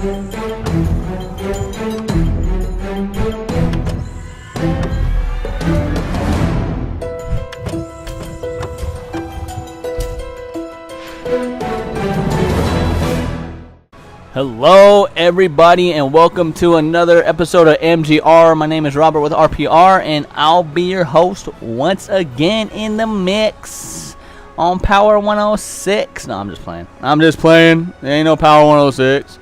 Hello everybody and welcome to another episode of MGR. My name is Robert with RPR and I'll be your host once again in the mix on Power 106. No, I'm just playing. There ain't no Power 106.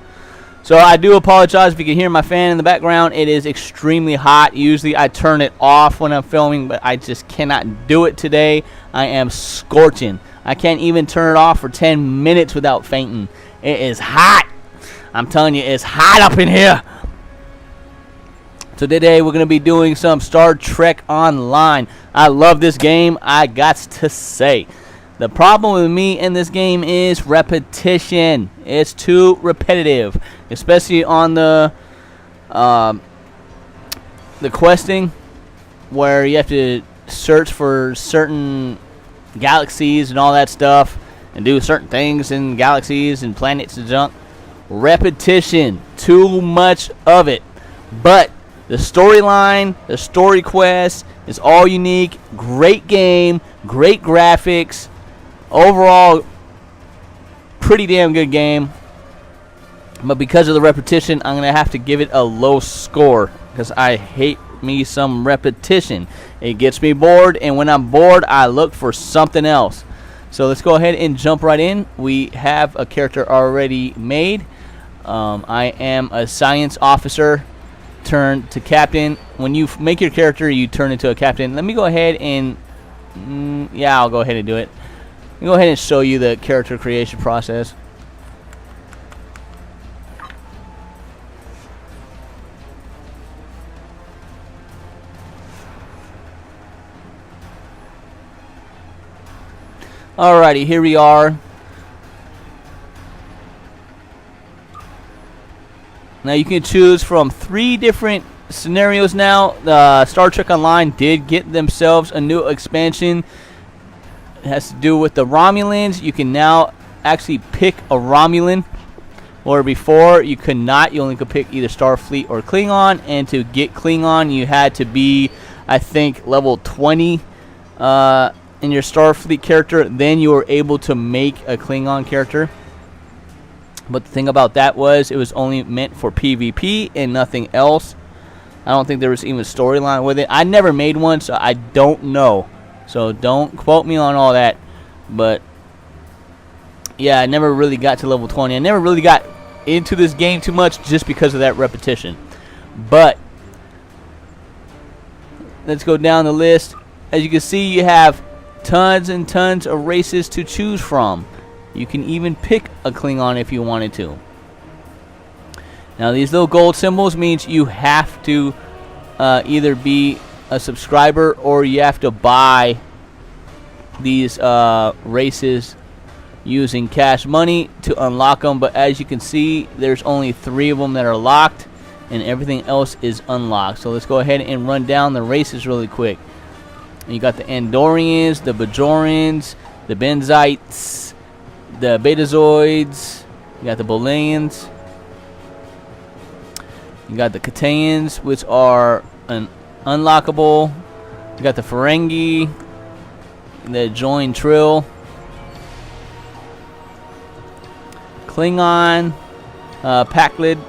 So I do apologize if you can hear my fan in the background. It is extremely hot. Usually I turn it off when I'm filming, but I just cannot do it today. I am scorching. I can't even turn it off for 10 minutes without fainting. It is hot. I'm telling you, it's hot up in here. So today we're going to be doing some Star Trek Online. I love this game, I got to say. The problem with me in this game is repetition. It's too repetitive, especially on the questing, where you have to search for certain galaxies and all that stuff, and do certain things in galaxies and planets and junk. Repetition, too much of it. But the storyline, the story quest is all unique. Great game, great graphics. Overall, pretty damn good game. But because of the repetition, I'm going to have to give it a low score because I hate me some repetition. It gets me bored, and when I'm bored, I look for something else. So let's go ahead and jump right in. We have a character already made. I am a science officer turned to captain. When you make your character, you turn into a captain. Let me go ahead and yeah, I'll go ahead and do it. Let me go ahead and show you the character creation process. Alrighty, here we are. Now you can choose from 3 different scenarios now. Star Trek Online did get themselves a new expansion. It has to do with the Romulans. You can now actually pick a Romulan, where before you could not. You only could pick either Starfleet or Klingon, and to get Klingon you had to be, I think, level 20 in your Starfleet character. Then you were able to make a Klingon character. But the thing about that was it was only meant for PvP and nothing else. I don't think there was even a storyline with it. I never made one, so I don't know. So don't quote me on all that. But yeah, I never really got to level 20. I never really got into this game too much just because of that repetition. But let's go down the list. As you can see, you have tons and tons of races to choose from. You can even pick a Klingon if you wanted to. Now these little gold symbols means you have to either be a subscriber or you have to buy these races using cash money to unlock them. But as you can see, there's only 3 of them that are locked and everything else is unlocked. So let's go ahead and run down the races really quick. You got the Andorians, the Bajorans, the Benzites, the Betazoids, you got the Bolians, you got the Catayans, which are unlockable. You got the Ferengi, the Join Trill, Klingon, Pakled,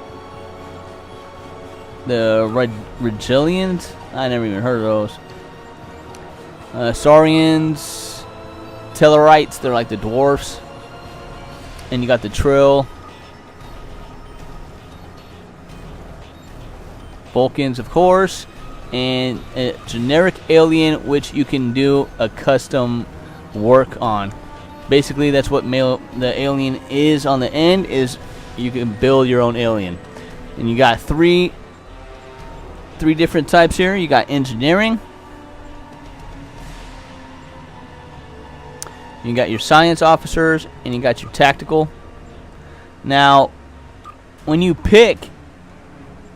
the Regilians. I never even heard of those. Saurians, Tellarites, they're like the dwarfs. And you got the Trill, Vulcans, of course, and a generic alien which you can do a custom work on. Basically, that's what the alien is on the end, is you can build your own alien. And you got three different types here. You got engineering, you got your science officers, and you got your tactical. Now, when you pick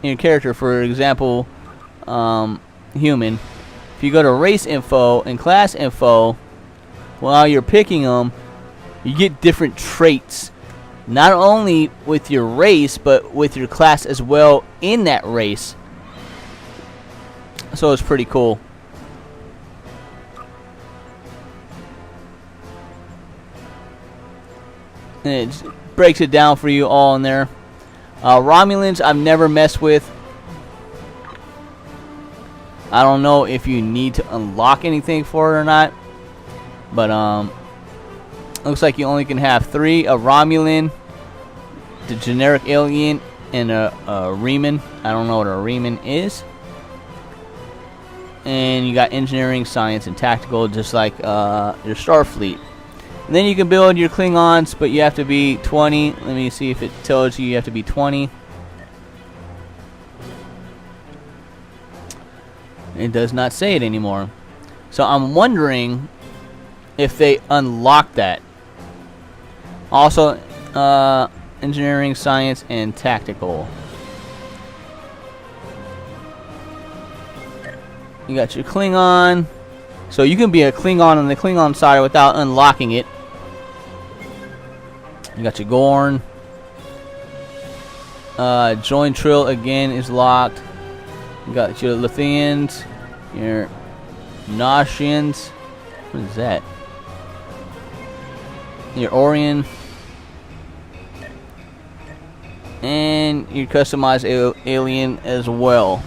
your character, for example, human, if you go to race info and class info, while you're picking them, you get different traits not only with your race, but with your class as well in that race. So it's pretty cool. And it breaks it down for you all in there. Romulans I've never messed with. I don't know if you need to unlock anything for it or not. But looks like you only can have 3. A Romulan, the generic alien, and a Reman. I don't know what a Reman is. And you got engineering, science, and tactical, just like your Starfleet. And then you can build your Klingons, but you have to be 20. Let me see if it tells you have to be 20. It does not say it anymore. So I'm wondering if they unlock that. Also, engineering, science, and tactical. You got your Klingon. So you can be a Klingon on the Klingon side without unlocking it. You got your Gorn. Join Trill again is locked. You got your Lithians. Your Noshians. What is that? Your Orion. And your customized alien as well.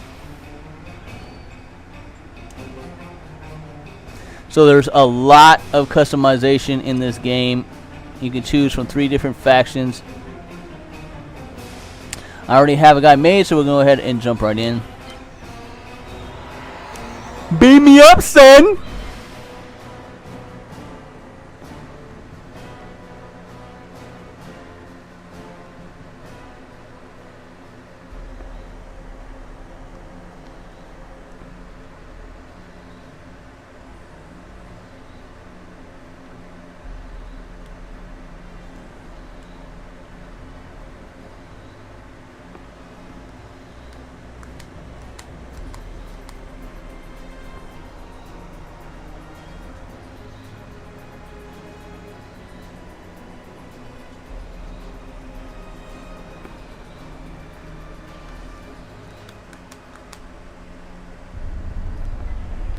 So there's a lot of customization in this game. You can choose from 3 different factions. I already have a guy made, so we'll go ahead and jump right in. Beam me up, son!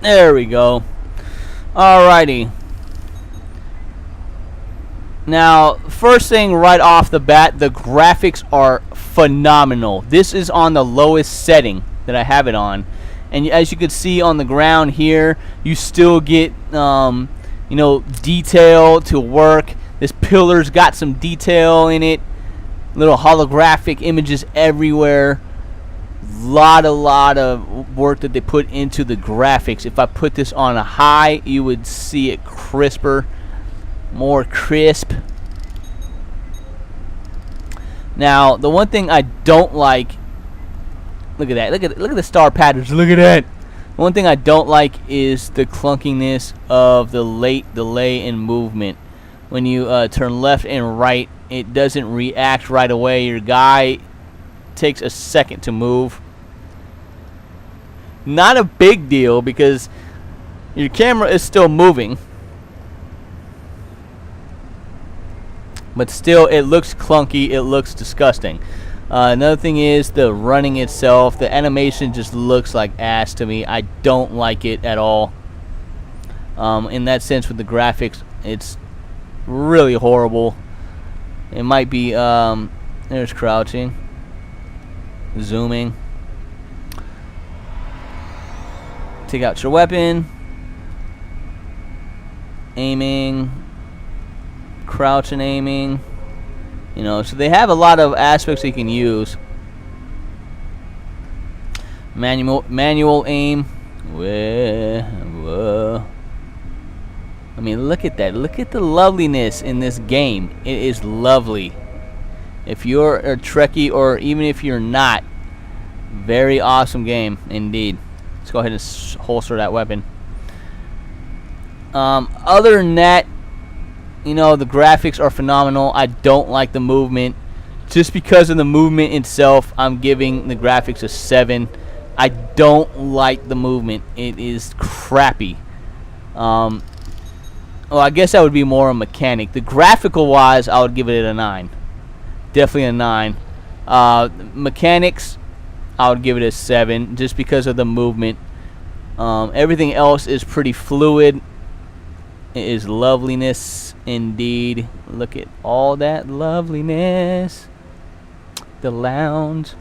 There we go. Alrighty. Now, first thing right off the bat, the graphics are phenomenal. This is on the lowest setting that I have it on. And as you can see on the ground here, you still get, you know, detail to work. This pillar's got some detail in it. Little holographic images everywhere. Lot of work that they put into the graphics. If I put this on a high, you would see it crisper, more crisp. Now, the one thing I don't like, look at that, look at the star patterns, look at that. One thing I don't like is the clunkiness of the late delay in movement. When you turn left and right, it doesn't react right away. Your guy takes a second to move. Not a big deal because your camera is still moving, but still it looks clunky, it looks disgusting. Another thing is the running itself. The animation just looks like ass to me. I don't like it at all. In that sense, with the graphics, it's really horrible. It might be there's crouching, zooming. Take out your weapon, aiming, crouch and aiming. You know, so they have a lot of aspects you can use. Manual aim. Whoa. I mean, look at that. Look at the loveliness in this game. It is lovely. If you're a Trekkie or even if you're not, very awesome game indeed. Let's go ahead and holster that weapon. Other than that, you know, the graphics are phenomenal. I don't like the movement. Just because of the movement itself, I'm giving the graphics a 7. I don't like the movement. It is crappy. Well, I guess that would be more a mechanic. The graphical wise, I would give it a 9. definitely a 9. Mechanics, I would give it a 7 just because of the movement. Everything else is pretty fluid. It is loveliness indeed. Look at all that loveliness. The lounge.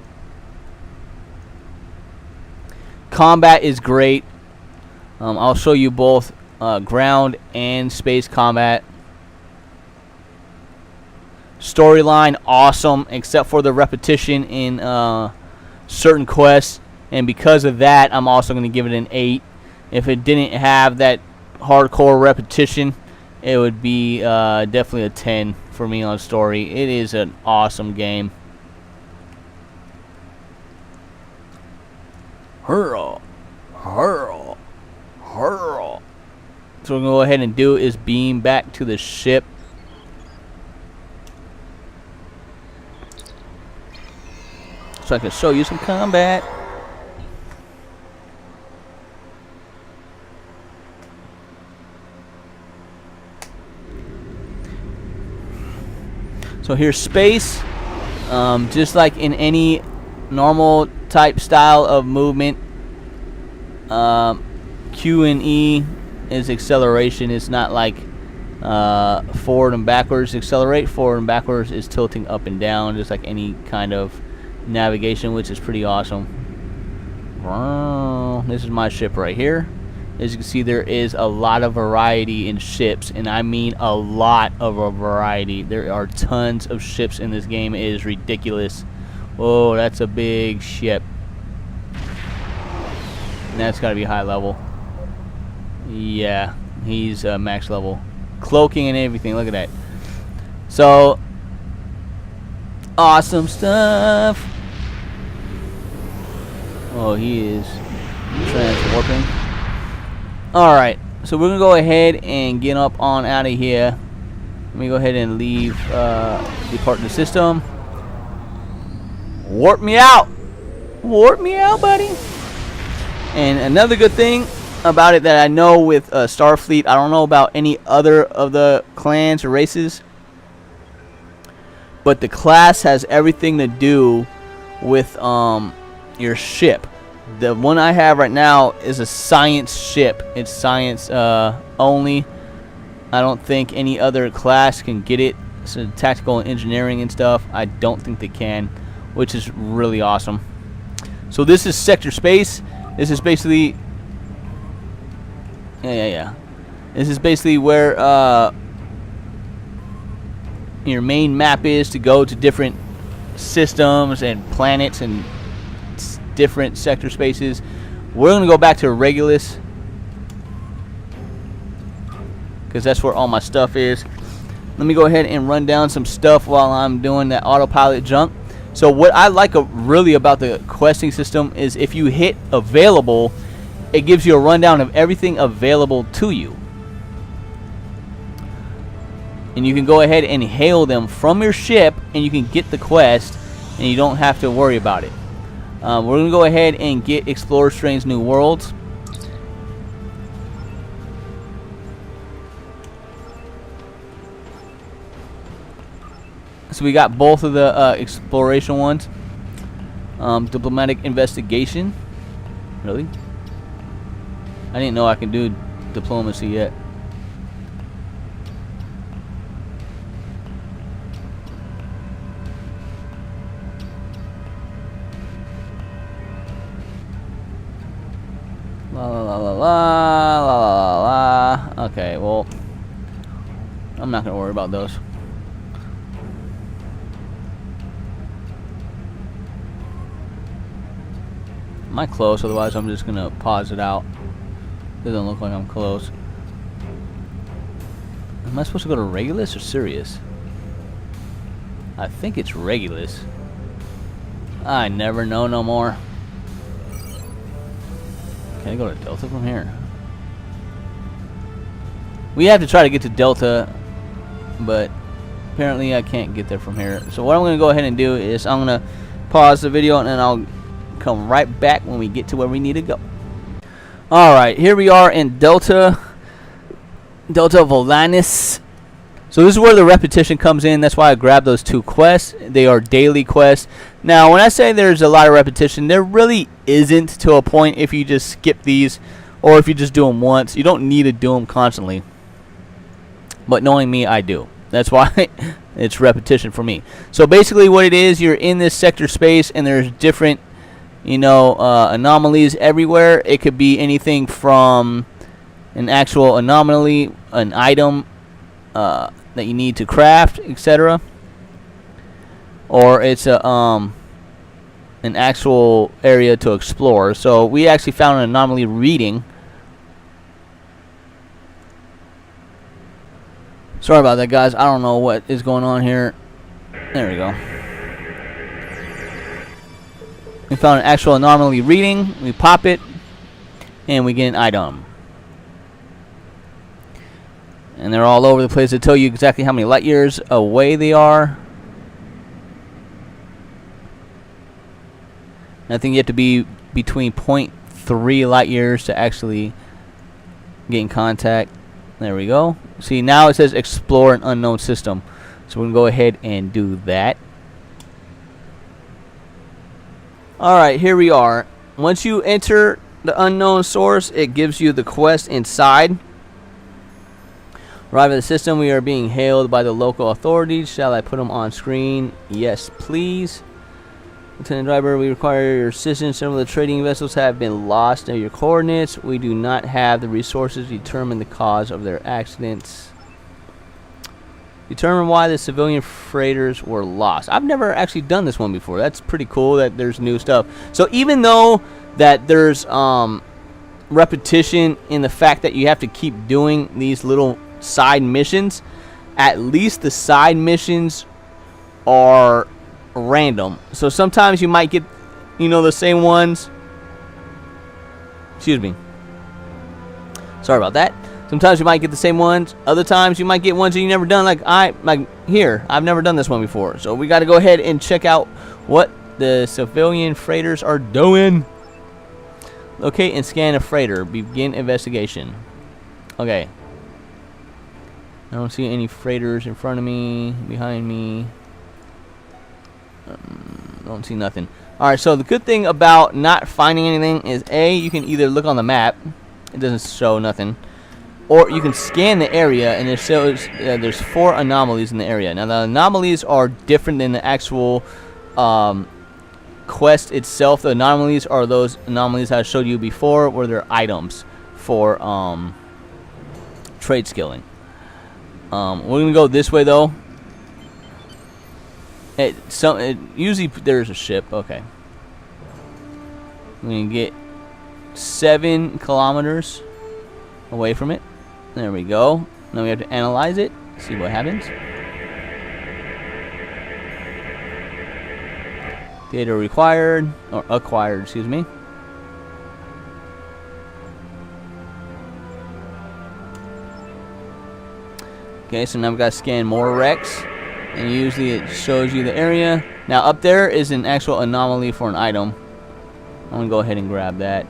Combat is great. I'll show you both ground and space combat. Storyline, awesome, except for the repetition in certain quests. And because of that, I'm also going to give it an 8. If it didn't have that hardcore repetition, it would be definitely a 10 for me on story. It is an awesome game. Hurl, hurl, hurl. So we're going to go ahead and do is beam back to the ship. So I can show you some combat. So here's space. Just like in any normal type style of movement, Q and E is acceleration. It's not like forward and backwards accelerate. Forward and backwards is tilting up and down, just like any kind of navigation, which is pretty awesome. This is my ship right here. As you can see, there is a lot of variety in ships, and I mean a lot of a variety. There are tons of ships in this game. It is ridiculous. Whoa, that's a big ship. And that's got to be high level. Yeah, he's max level. Cloaking and everything, look at that. So, awesome stuff. Oh, he is transwarping. Alright, so we're going to go ahead and get up on out of here. Let me go ahead and leave, depart the system. Warp me out! Warp me out, buddy! And another good thing about it that I know with Starfleet, I don't know about any other of the clans or races, but the class has everything to do with your ship. The one I have right now is a science ship. It's science only. I don't think any other class can get it. So tactical and engineering and stuff, I don't think they can, which is really awesome. So this is sector space. This is basically This is basically where your main map is to go to different systems and planets and different sector spaces. We're going to go back to Regulus because that's where all my stuff is. Let me go ahead and run down some stuff while I'm doing that autopilot jump. So what I like really about the questing system is if you hit available, it gives you a rundown of everything available to you. And you can go ahead and hail them from your ship and you can get the quest and you don't have to worry about it. We're going to go ahead and get Explore Strange New Worlds. So we got both of the exploration ones. Diplomatic investigation. Really? I didn't know I could do diplomacy yet. La la la la la la la la. Okay, well, I'm not gonna worry about those. Am I close? Otherwise, I'm just gonna pause it out. Doesn't look like I'm close. Am I supposed to go to Regulus or Sirius? I think it's Regulus. I never know no more. Can I go to Delta from here? We have to try to get to Delta, but apparently I can't get there from here. So what I'm going to go ahead and do is I'm going to pause the video and then I'll come right back when we get to where we need to go. Alright, here we are in Delta Volantis. So this is where the repetition comes in. That's why I grabbed those 2 quests. They are daily quests. Now, when I say there's a lot of repetition, there really isn't, to a point, if you just skip these or if you just do them once. You don't need to do them constantly. But knowing me, I do. That's why it's repetition for me. So basically what it is, you're in this sector space and there's different, anomalies everywhere. It could be anything from an actual anomaly, an item that you need to craft, etc. Or it's an actual area to explore. So we actually found an anomaly reading. Sorry about that, guys. I don't know what is going on here. There we go. We found an actual anomaly reading. We pop it, and we get an item. And they're all over the place. They tell you exactly how many light years away they are. And I think you have to be between 0.3 light years to actually get in contact. There we go. See, now it says explore an unknown system. So we're going to go ahead and do that. Alright, here we are. Once you enter the unknown source, it gives you the quest inside. Arrive at the system. We are being hailed by the local authorities. Shall I put them on screen? Yes, please. Lieutenant Driver, we require your assistance. Some of the trading vessels have been lost. Know your coordinates. We do not have the resources to determine the cause of their accidents. Determine why the civilian freighters were lost. I've never actually done this one before. That's pretty cool that there's new stuff. So even though that there's repetition in the fact that you have to keep doing these little side missions, at least the side missions are random. So sometimes you might get, the same ones. Excuse me. Sorry about that. Sometimes you might get the same ones. Other times you might get ones that you never done. Like here, I've never done this one before. So we got to go ahead and check out what the civilian freighters are doing. Locate and scan a freighter. Begin investigation. Okay. I don't see any freighters in front of me, behind me. Don't see nothing. Alright, so the good thing about not finding anything is A, you can either look on the map. It doesn't show nothing. Or you can scan the area and it shows there's 4 anomalies in the area. Now the anomalies are different than the actual quest itself. The anomalies are those anomalies I showed you before where they're items for trade skilling. We're gonna go this way though. Usually there's a ship. Okay. We can get 7 kilometers away from it. There we go. Now we have to analyze it. See what happens. Data required or acquired. Excuse me. Okay, so now we've got to scan more wrecks. And usually it shows you the area. Now up there is an actual anomaly for an item. I'm going to go ahead and grab that.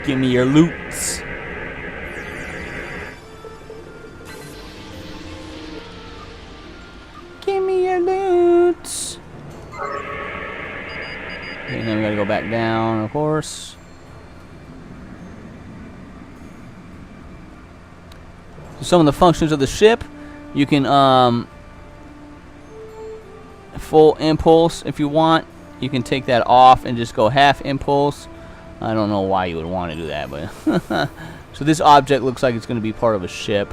Give me your loots. Give me your loots. Okay, now we gotta go back down, of course. So some of the functions of the ship, you can full impulse if you want. You can take that off and just go half impulse. I don't know why you would want to do that, but so this object looks like it's going to be part of a ship.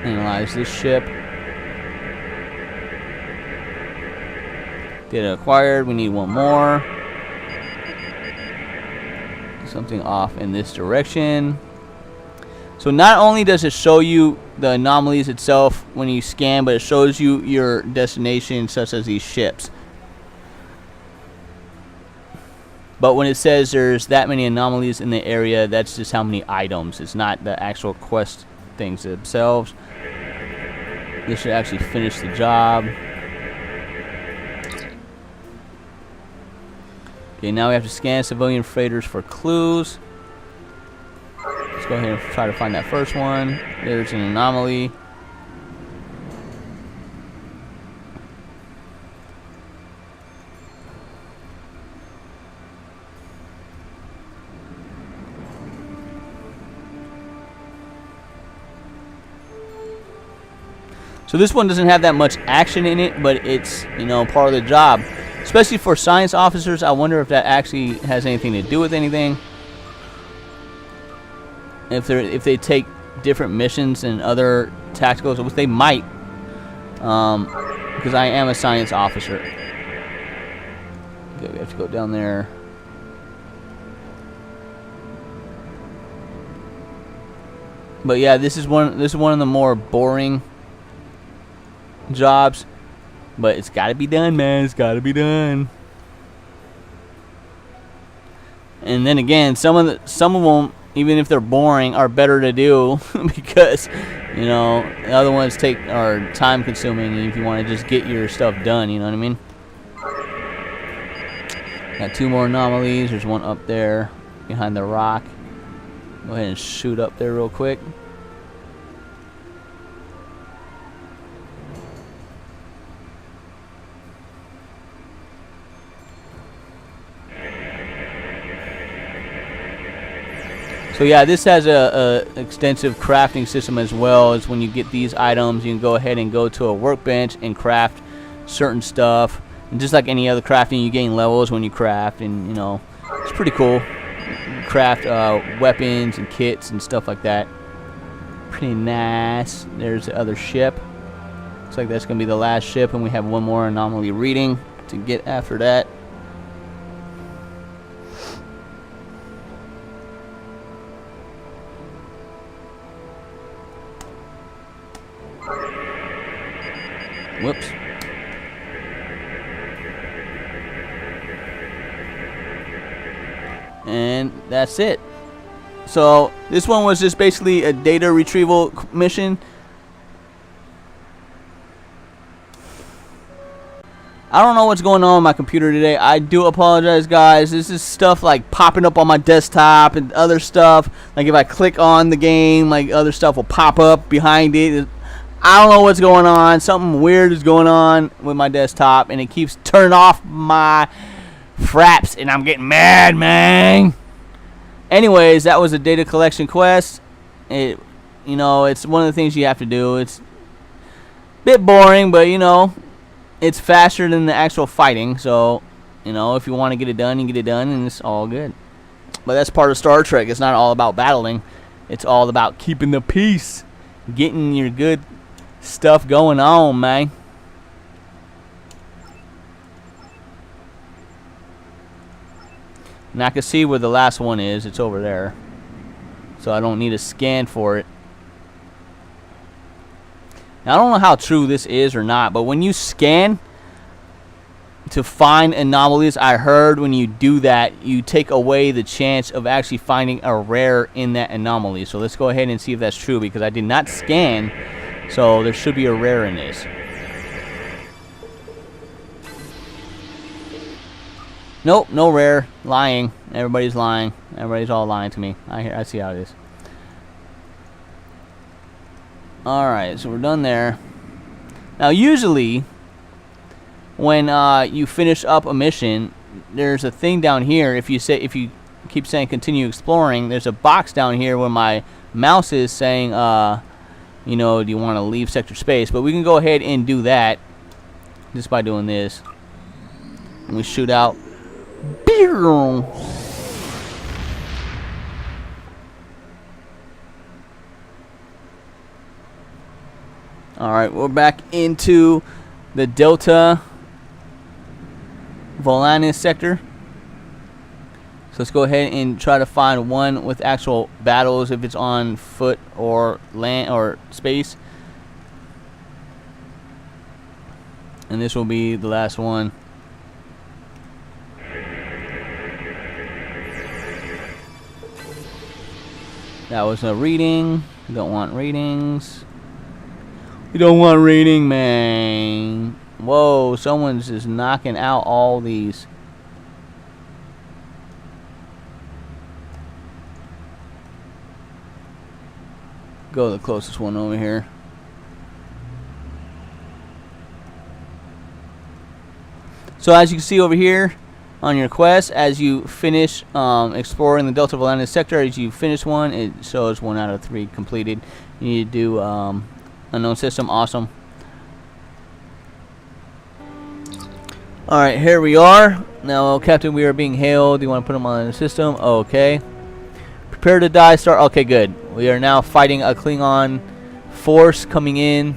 Analyze this ship. Data acquired. We need one more. Something off in this direction. So not only does it show you the anomalies itself when you scan, but it shows you your destination, such as these ships. But when it says there's that many anomalies in the area, that's just how many items. It's not the actual quest things themselves. This should actually finish the job. Okay, now we have to scan civilian freighters for clues. Let's go ahead and try to find that first one. There's an anomaly. So this one doesn't have that much action in it, but it's, you know, part of the job. Especially for science officers, I wonder if that actually has anything to do with anything. If they take different missions and other tacticals, which they might, because I am a science officer. Okay, we have to go down there. But yeah, this is one of the more boring jobs, but it's got to be done, man. It's got to be done. And then again, some of them, even if they're boring, are better to do because, you know, the other ones are time consuming if you want to just get your stuff done, you know what I mean? Got 2 more anomalies. There's one up there behind the rock. Go ahead and shoot up there real quick. So yeah, this has a extensive crafting system as well. As when you get these items, you can go ahead and go to a workbench and craft certain stuff. And just like any other crafting, you gain levels when you craft, and you know, it's pretty cool. You craft weapons and kits and stuff like that. Pretty nice. There's the other ship. Looks like that's gonna be the last ship, and we have one more anomaly reading to get after that. Whoops. And that's it. So this one was just basically a data retrieval mission. I don't know what's going on with my computer today. I do apologize, guys. This is stuff like popping up on my desktop and other stuff. Like if I click on the game, like other stuff will pop up behind it. I don't know what's going on. Something weird is going on with my desktop, and it keeps turning off my fraps, and I'm getting mad, man. Anyways, that was a data collection quest. You know, it's one of the things you have to do. It's a bit boring, but you know, it's faster than the actual fighting. So, you know, if you want to get it done, you get it done, and it's all good. But that's part of Star Trek. It's not all about battling. It's all about keeping the peace, getting your good stuff going on, man. And I can see where the last one is. It's over there, so I don't need to scan for it. Now, I don't know how true this is or not, but when you scan to find anomalies, I heard when you do that, you take away the chance of actually finding a rare in that anomaly. So let's go ahead and see if that's true, because I did not scan. So there should be a rare in this. Nope, no rare. Lying. Everybody's lying. Everybody's all lying to me. I see how it is. Alright, so we're done there. Now usually when you finish up a mission, there's a thing down here. If you keep saying continue exploring, there's a box down here where my mouse is saying you know, do you want to leave sector space? But we can go ahead and do that just by doing this. And we shoot out. Alright, we're back into the Delta Volanis sector. So let's go ahead and try to find one with actual battles, if it's on foot or land or space. And this will be the last one. That was a reading. We don't want readings. We don't want reading, man. Whoa, someone's just knocking out all these. Go to the closest one over here. So as you can see over here on your quest, as you finish exploring the Delta Volantis sector, as you finish one, it shows 1 out of 3 completed. You need to do unknown system. Awesome. Alright, here we are. Now, Captain, we are being hailed. You want to put them on the system? Okay. Prepare to die. Start. Okay, good. We are now fighting a Klingon force coming in.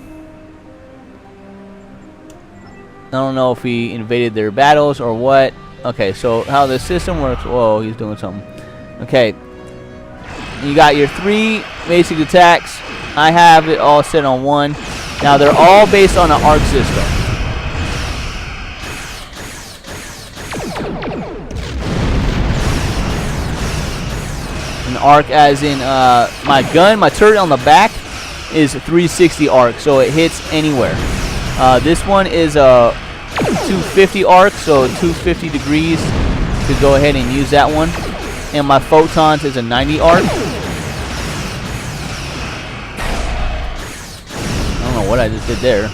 I don't know if we invaded their battles or what. Okay, so how the system works. Whoa, he's doing something. Okay. You got your 3 basic attacks. I have it all set on 1. Now, they're all based on an arc system. An arc as in my gun, my turret on the back is 360 arc, so it hits anywhere. This one is a 250 arc, so 250 degrees to go ahead and use that one. And my photons is a 90 arc. I don't know what I just did there.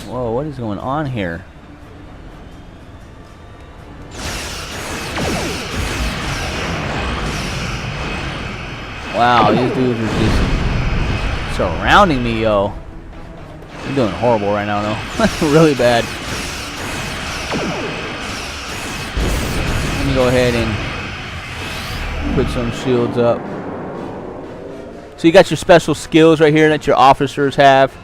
Whoa, what is going on here? Wow, these dudes are just surrounding me, yo. I'm doing horrible right now, though. Really bad. Let me go ahead and put some shields up. So you got your special skills right here that your officers have.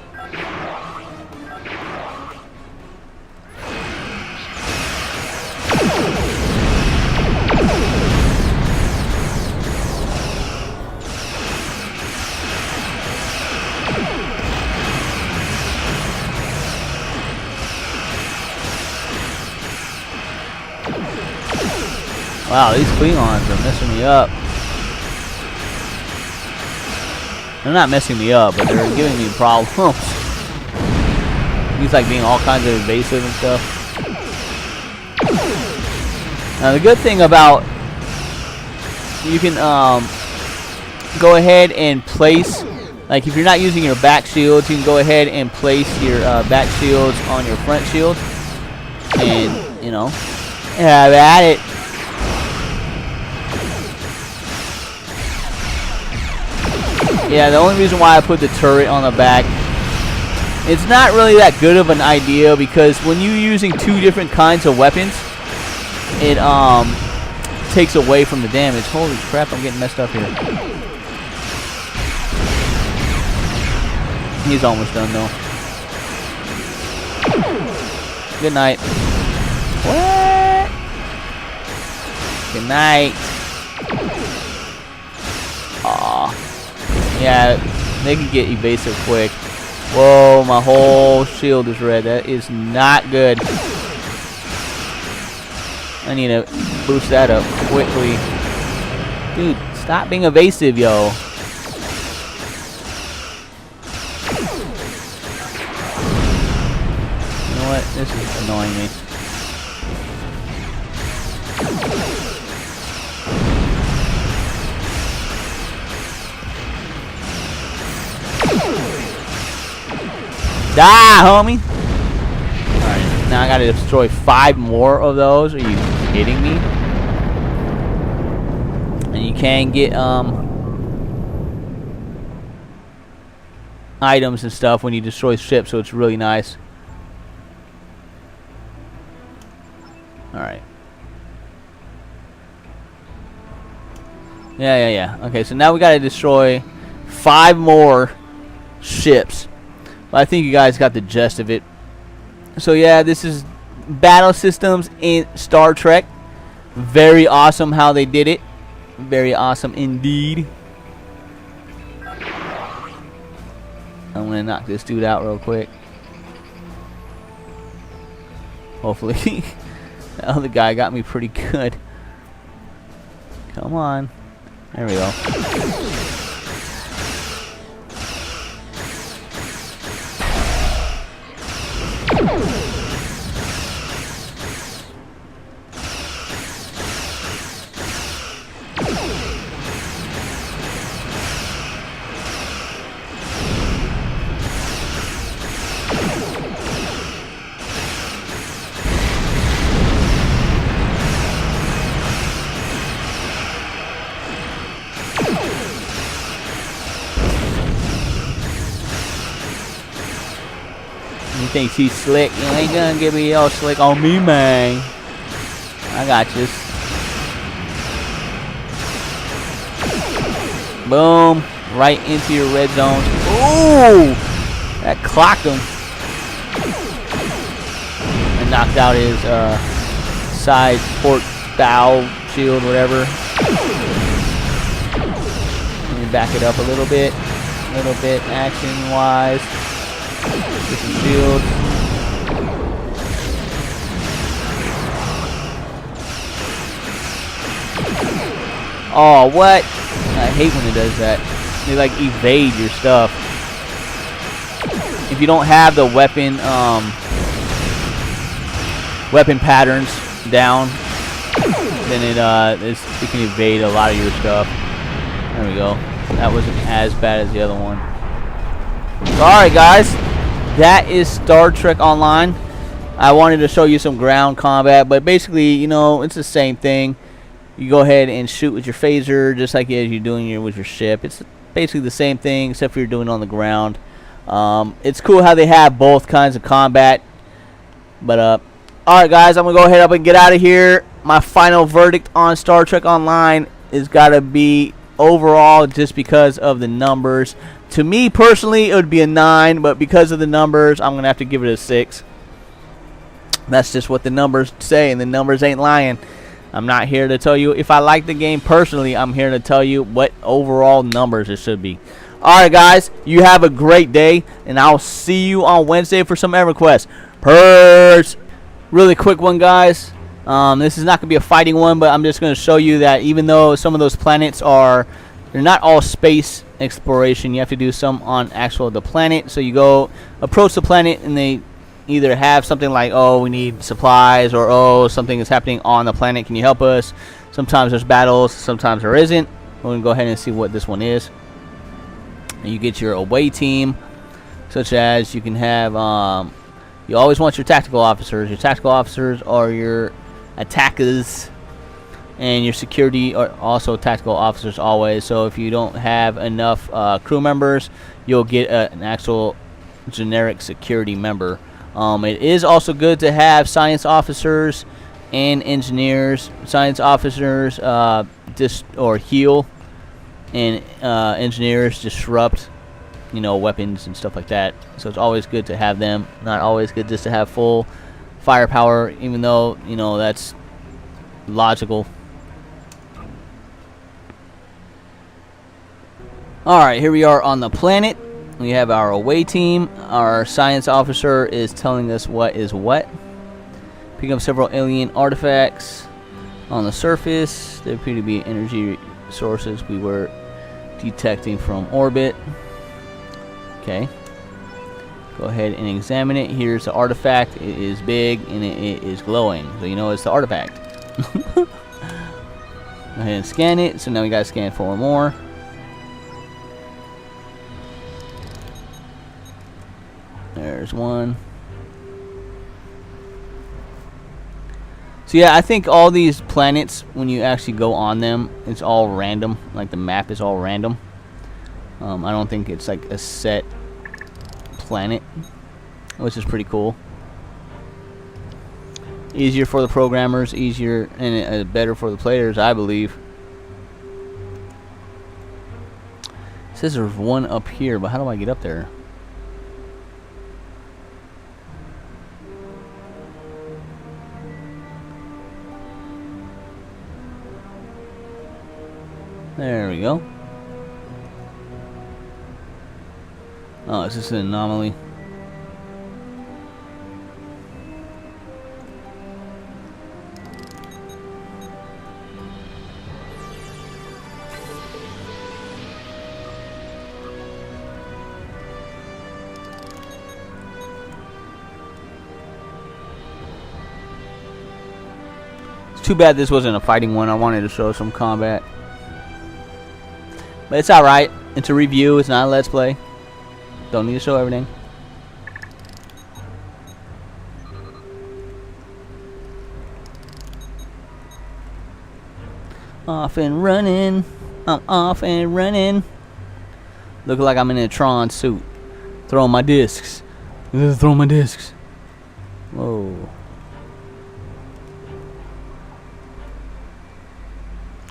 Wow, these Klingons are messing me up. They're not messing me up, but they're giving me problems. He's like being all kinds of invasive and stuff. Now the good thing about, you can go ahead and place, like if you're not using your back shields, you can go ahead and place your back shields on your front shield, and you know, have at it. Yeah, the only reason why I put the turret on the back, it's not really that good of an idea, because when you're using 2 different kinds of weapons, it takes away from the damage. Holy crap, I'm getting messed up here. He's almost done though. Good night. What? Good night. Aw. Yeah, they can get evasive quick. Whoa, my whole shield is red. That is not good. I need to boost that up quickly. Dude, stop being evasive, yo. You know what? This is annoying me. Die, homie! Alright, now I gotta destroy 5 more of those. Are you kidding me? And you can get items and stuff when you destroy ships, so it's really nice. Alright. Yeah. Okay, so now we gotta destroy 5 more ships. But I think you guys got the gist of it. So yeah, this is battle systems in Star Trek. Very awesome how they did it. Very awesome indeed. I'm gonna knock this dude out real quick. Hopefully. The other guy got me pretty good. Come on. There we go. You think he's slick? You ain't gonna get me all slick on me, man. I got you. Boom. Right into your red zone. Ooh! That clocked him. And knocked out his side port bow shield, whatever. Let me back it up a little bit. Action-wise. Get some shields. Oh, what? I hate when it does that. They like evade your stuff. If you don't have the weapon patterns down, then it can evade a lot of your stuff. There we go. That wasn't as bad as the other one. Alright guys, that is Star Trek Online. I wanted to show you some ground combat, but basically, you know, it's the same thing. You go ahead and shoot with your phaser, just like as you're doing with your ship. It's basically the same thing, except for you're doing it on the ground. It's cool how they have both kinds of combat. But, alright guys, I'm going to go ahead and get out of here. My final verdict on Star Trek Online is got to be overall just because of the numbers. To me, personally, it would be a 9, but because of the numbers, I'm going to have to give it a 6. That's just what the numbers say, and the numbers ain't lying. I'm not here to tell you if I like the game personally. I'm here to tell you what overall numbers it should be. Alright, guys, you have a great day, and I'll see you on Wednesday for some EverQuest. Peace! Really quick one, guys. This is not going to be a fighting one, but I'm just going to show you that even though some of those planets they're not all space exploration, you have to do some on the planet. So you go approach the planet, and they either have something like, oh, we need supplies, or oh, something is happening on the planet, can you help us? Sometimes there's battles, sometimes there isn't. We're going to go ahead and see what this one is. And you get your away team, such as you can have, you always want your tactical officers. Your tactical officers are your attackers, and your security are also tactical officers always. So if you don't have enough crew members, you'll get an actual generic security member. It is also good to have science officers and engineers. Science officers heal, and engineers disrupt, weapons and stuff like that. So it's always good to have them. Not always good just to have full firepower, even though that's logical. Alright, here we are on the planet. We have our away team. Our science officer is telling us what is what. Pick up several alien artifacts on the surface. There appear to be energy sources we were detecting from orbit. Okay. Go ahead and examine it. Here's the artifact. It is big and it is glowing. So you know it's the artifact. Go ahead and scan it. So now we gotta scan 4 more. There's one. So yeah, I think all these planets, when you actually go on them, it's all random. Like the map is all random. I don't think it's like a set planet, which is pretty cool. Easier for the programmers, easier and better for the players, I believe. It says there's one up here, but how do I get up there? There we go. Oh, is this an anomaly? It's too bad this wasn't a fighting one. I wanted to show some combat. But it's alright. It's a review. It's not a let's play. Don't need to show everything. Off and running. I'm off and running. Look like I'm in a Tron suit. Throwing my discs. Throw my discs. Whoa.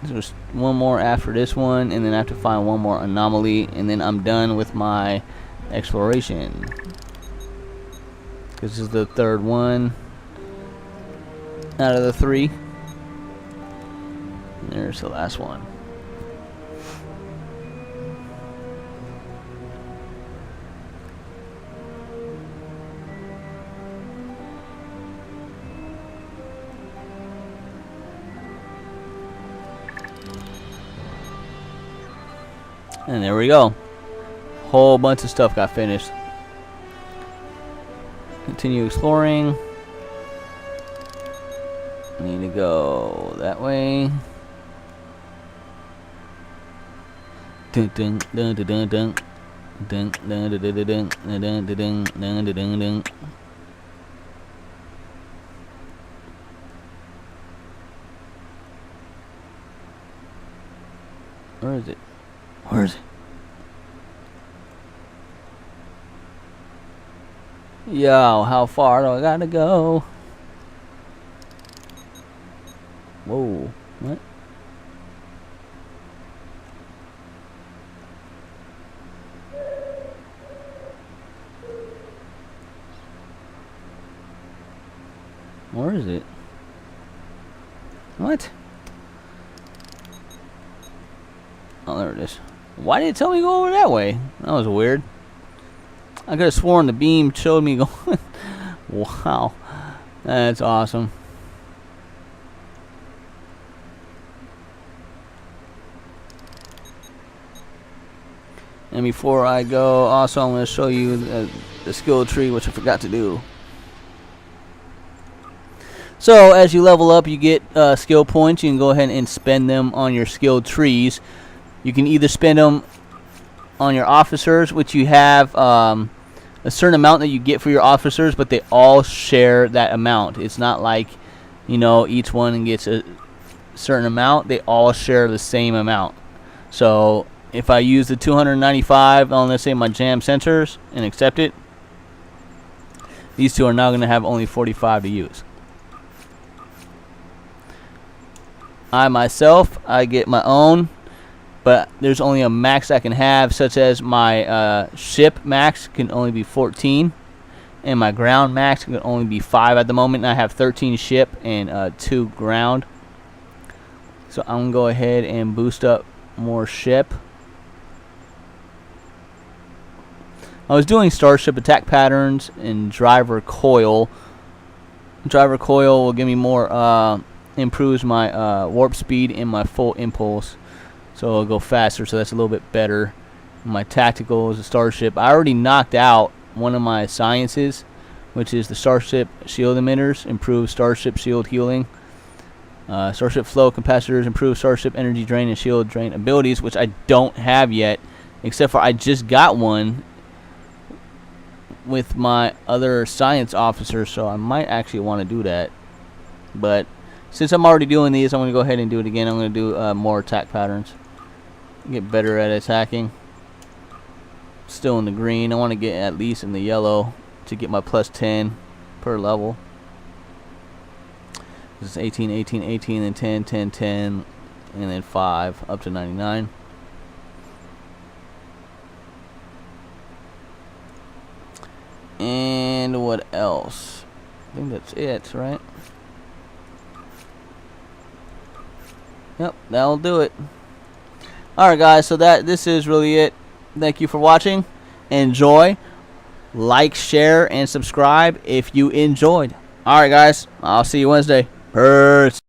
There's one more after this one, and then I have to find one more anomaly, and then I'm done with my exploration. This is the third one out of the 3. And there's the last one. And there we go. Whole bunch of stuff got finished. Continue exploring. Need to go that way. Dun dun dun dun dun dun dun dun dun dun dun dun dun dun. Where is it? Where is it? Yo, how far do I gotta go? Whoa, what? Where is it? What? Oh, there it is. Why did it tell me to go over that way? That was weird. I could have sworn the beam showed me going. Wow. That's awesome. And before I go, also I'm going to show you the skill tree, which I forgot to do. So as you level up, you get skill points. You can go ahead and spend them on your skill trees. You can either spend them on your officers, which you have a certain amount that you get for your officers, but they all share that amount. It's not like, you know, each one gets a certain amount. They all share the same amount. So if I use the 295 on, let's say, my jam sensors and accept it, these two are now going to have only 45 to use. I myself, I get my own, but there's only a max I can have, such as my ship max can only be 14, and my ground max can only be 5 at the moment. And I have 13 ship and 2 ground. So I'm going to go ahead and boost up more ship. I was doing starship attack patterns and driver coil. Driver coil will give me more, improves my warp speed and my full impulse. So it'll go faster, so that's a little bit better. My tactical is a starship. I already knocked out one of my sciences, which is the starship shield emitters, improves starship shield healing. Starship flow capacitors improve starship energy drain and shield drain abilities, which I don't have yet, except for I just got one with my other science officer, so I might actually want to do that. But since I'm already doing these, I'm going to go ahead and do it again. I'm going to do more attack patterns. Get better at attacking. Still in the green. I want to get at least in the yellow to get my plus 10 per level. This is 18, 18, 18, and 10, 10, 10, and then 5 up to 99. And what else? I think that's it, right? Yep, that'll do it. Alright guys, so this is really it. Thank you for watching. Enjoy. Like, share, and subscribe if you enjoyed. Alright guys, I'll see you Wednesday. Peace.